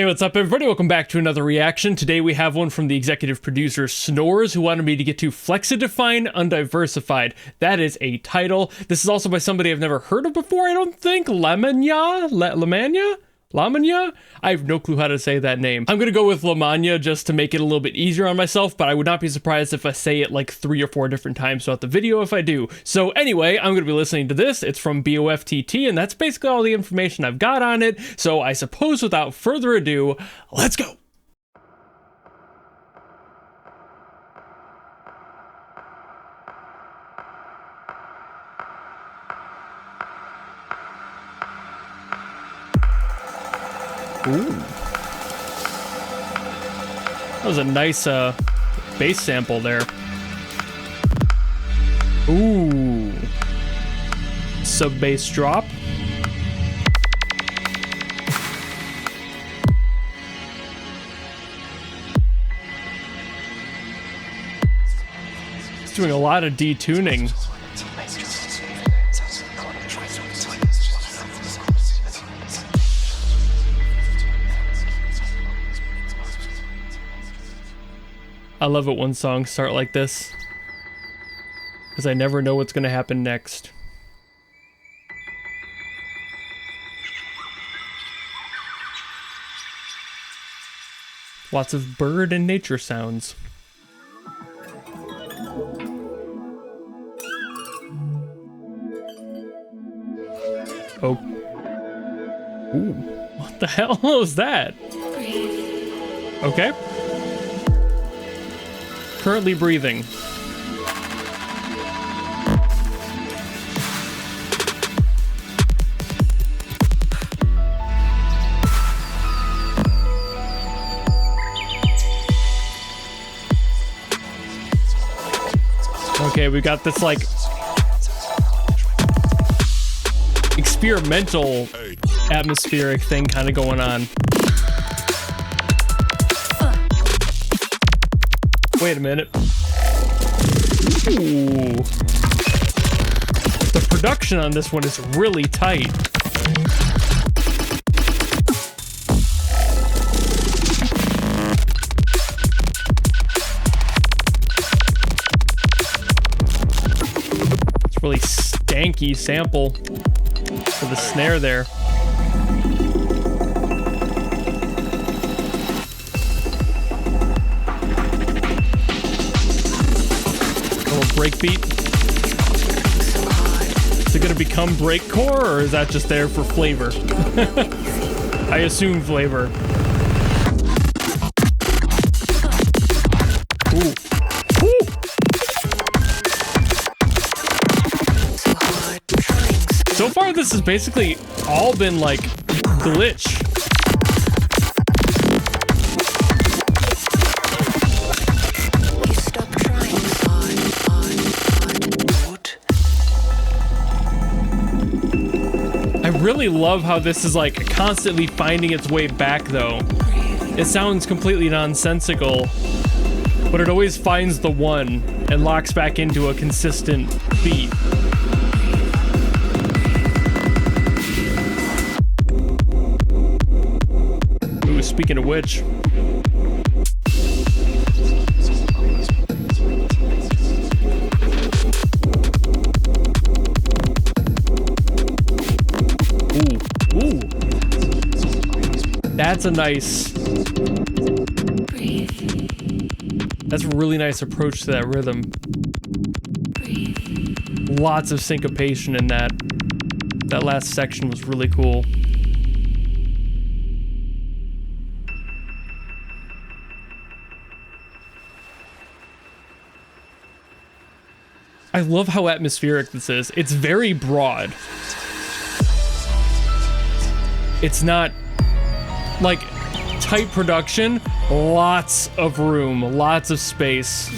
Hey, what's up everybody? Welcome back to another reaction. Today we have one from the executive producer Snores, who wanted me to get to Flexidefine Undiversified. That is a title. This is also by somebody I've never heard of before, I don't think. Lamanya? Lamanya? I have no clue how to say that name. I'm gonna go with Lamanya just to make it a little bit easier on myself, but I would not be surprised if I say it like 3 or 4 different times throughout the video if I do. So anyway, I'm gonna be listening to this. It's from BOFTT, and that's basically all the information I've got on it. So I suppose without further ado, let's go. Ooh. That was a nice bass sample there. Ooh. Sub bass drop. It's doing a lot of detuning. I love it when songs start like this, because I never know what's going to happen next. Lots of bird and nature sounds. Oh. Ooh. What the hell was that? Okay. Currently breathing. Okay, we got this like experimental atmospheric thing kind of going on. Wait a minute. Ooh. The production on this one is really tight. It's a really stanky sample for the snare there. Breakbeat. Is it gonna become breakcore, or is that just there for flavor? I assume flavor. Ooh. Ooh. So far, this has basically all been like glitch. I really love how this is like constantly finding its way back though. It sounds completely nonsensical, but it always finds the one and locks back into a consistent beat. Ooh, speaking of which. That's a nice... That's a really nice approach to that rhythm. Lots of syncopation in that. That last section was really cool. I love how atmospheric this is. It's very broad. It's not like tight production, lots of room, lots of space.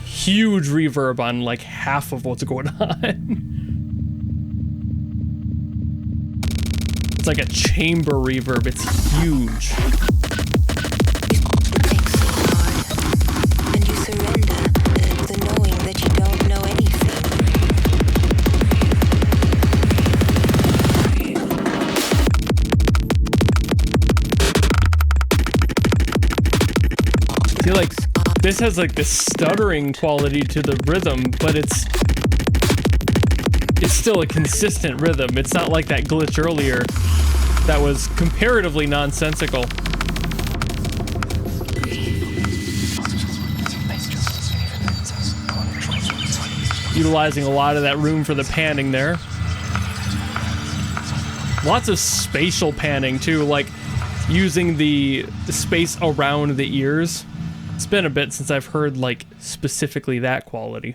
Huge reverb on like half of what's going on. It's like a chamber reverb, it's huge. And you surrender the knowing that you don't know anything. feel like this has like this stuttering quality to the rhythm, but it's still a consistent rhythm. It's not like that glitch earlier that was comparatively nonsensical. Utilizing a lot of that room for the panning there. Lots of spatial panning too, like using the space around the ears. It's been a bit since I've heard like specifically that quality.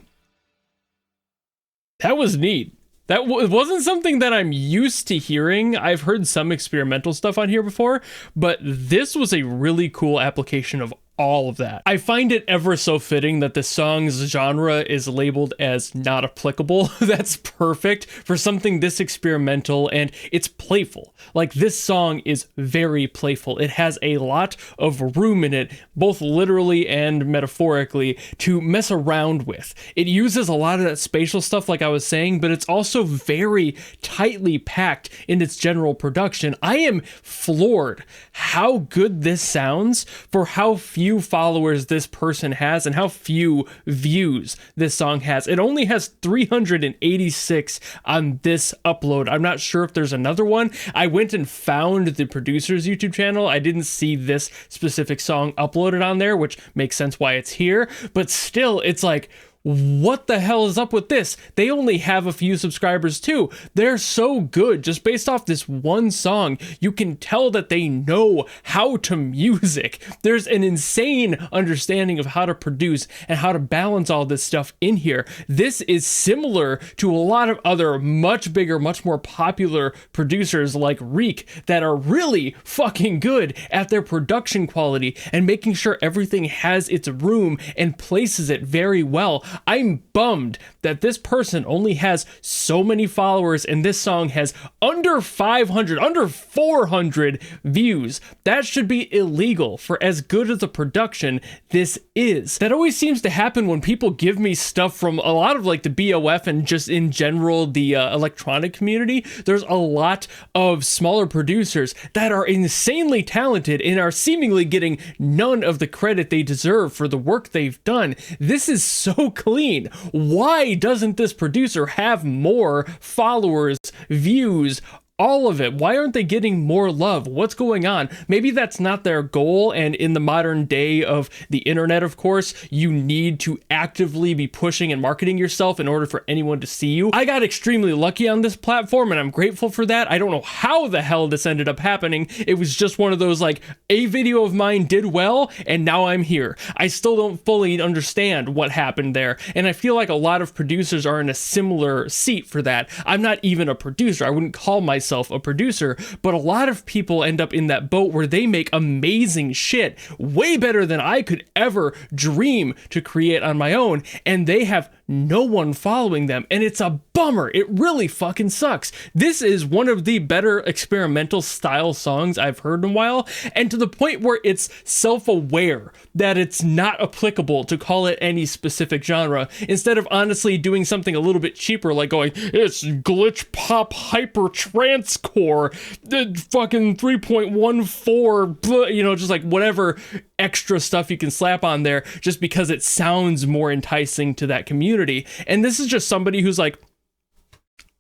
That was neat. That wasn't something that I'm used to hearing. I've heard some experimental stuff on here before, but this was a really cool application of all of that. I find it ever so fitting that the song's genre is labeled as not applicable. That's perfect for something this experimental, and it's playful. Like, this song is very playful. It has a lot of room in it, both literally and metaphorically, to mess around with. It uses a lot of that spatial stuff like I was saying, but it's also very tightly packed in its general production. I am floored how good this sounds for how few followers this person has and how few views this song has. It only has 386 on this upload. I'm not sure if there's another one. I went and found the producer's YouTube channel. I didn't see this specific song uploaded on there, which makes sense why it's here, but still, it's like, what the hell is up with this? They only have a few subscribers too. They're so good. Just based off this one song, you can tell that they know how to music. There's an insane understanding of how to produce and how to balance all this stuff in here. This is similar to a lot of other much bigger, much more popular producers like Reek that are really fucking good at their production quality and making sure everything has its room and places it very well. I'm bummed that this person only has so many followers and this song has under 500, under 400 views. That should be illegal for as good as a production this is. That always seems to happen when people give me stuff from a lot of like the BOF and just in general the electronic community. There's a lot of smaller producers that are insanely talented and are seemingly getting none of the credit they deserve for the work they've done. This is so clean. Why doesn't this producer have more followers, views, all of it? Why aren't they getting more love? What's going on? Maybe that's not their goal, and in the modern day of the internet, of course, you need to actively be pushing and marketing yourself in order for anyone to see you. I got extremely lucky on this platform, and I'm grateful for that. I don't know how the hell this ended up happening. It was just one of those, like, a video of mine did well, and now I'm here. I still don't fully understand what happened there, and I feel like a lot of producers are in a similar seat for that. I'm not even a producer. I wouldn't call myself a producer, but a lot of people end up in that boat where they make amazing shit, way better than I could ever dream to create on my own, and they have no one following them, and it's a bummer. It really fucking sucks. This is one of the better experimental style songs I've heard in a while, and to the point where it's self-aware that it's not applicable to call it any specific genre, instead of honestly doing something a little bit cheaper, like going, it's glitch pop hyper trance core, the fucking 3.14, you know, just like whatever extra stuff you can slap on there just because it sounds more enticing to that community. And this is just somebody who's like,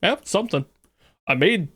yeah, something. I made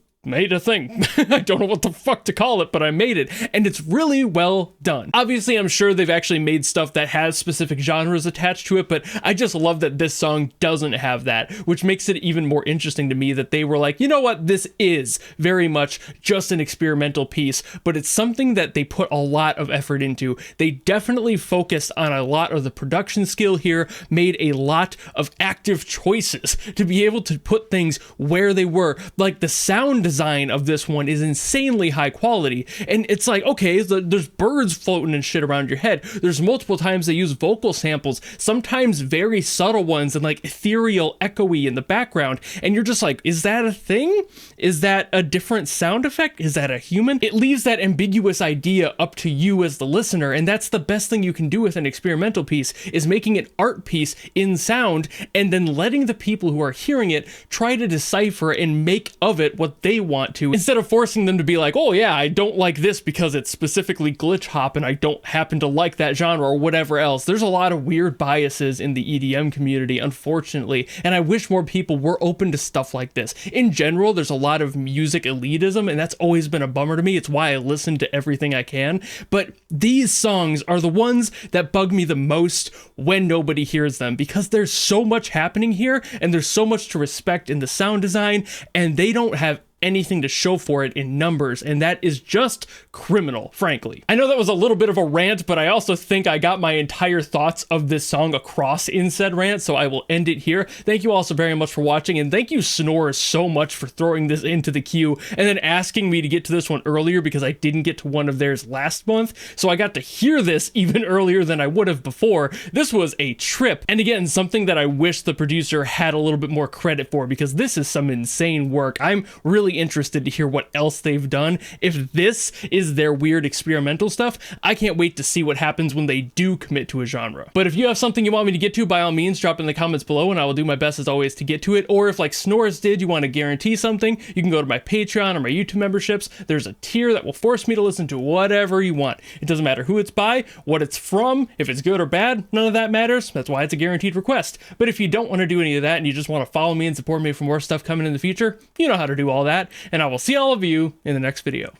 a thing. I don't know what the fuck to call it, but I made it, and it's really well done. Obviously, I'm sure they've actually made stuff that has specific genres attached to it, but I just love that this song doesn't have that, which makes it even more interesting to me that they were like, you know what, this is very much just an experimental piece, but it's something that they put a lot of effort into. They definitely focused on a lot of the production skill here, made a lot of active choices to be able to put things where they were. Like, the sound design of this one is insanely high quality, and it's like, okay, there's birds floating and shit around your head. There's multiple times they use vocal samples, sometimes very subtle ones and like ethereal, echoey in the background, and you're just like, is that a thing? Is that a different sound effect? Is that a human? It leaves that ambiguous idea up to you as the listener, and that's the best thing you can do with an experimental piece, is making an art piece in sound and then letting the people who are hearing it try to decipher and make of it what they want to, instead of forcing them to be like, oh yeah, I don't like this because it's specifically glitch hop and I don't happen to like that genre or whatever else. There's a lot of weird biases in the EDM community, unfortunately, and I wish more people were open to stuff like this. In general, there's a lot of music elitism, and that's always been a bummer to me. It's why I listen to everything I can, but these songs are the ones that bug me the most when nobody hears them, because there's so much happening here and there's so much to respect in the sound design, and they don't have anything to show for it in numbers, and that is just criminal, frankly. I know that was a little bit of a rant, but I also think I got my entire thoughts of this song across in said rant, so I will end it here. Thank you all so very much for watching, and thank you Snores so much for throwing this into the queue and then asking me to get to this one earlier because I didn't get to one of theirs last month, so I got to hear this even earlier than I would have before. This was a trip, and again, something that I wish the producer had a little bit more credit for, because this is some insane work. I'm really interested to hear what else they've done. If this is their weird experimental stuff, I can't wait to see what happens when they do commit to a genre. But if you have something you want me to get to, by all means, drop it in the comments below and I will do my best as always to get to it. Or if, like Snores did, you want to guarantee something, you can go to my Patreon or my YouTube memberships. There's a tier that will force me to listen to whatever you want. It doesn't matter who it's by, what it's from, if it's good or bad, none of that matters. That's why it's a guaranteed request. But if you don't want to do any of that and you just want to follow me and support me for more stuff coming in the future, you know how to do all that. And I will see all of you in the next video.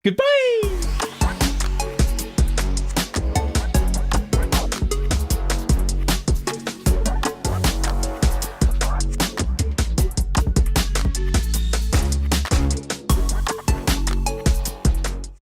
Goodbye!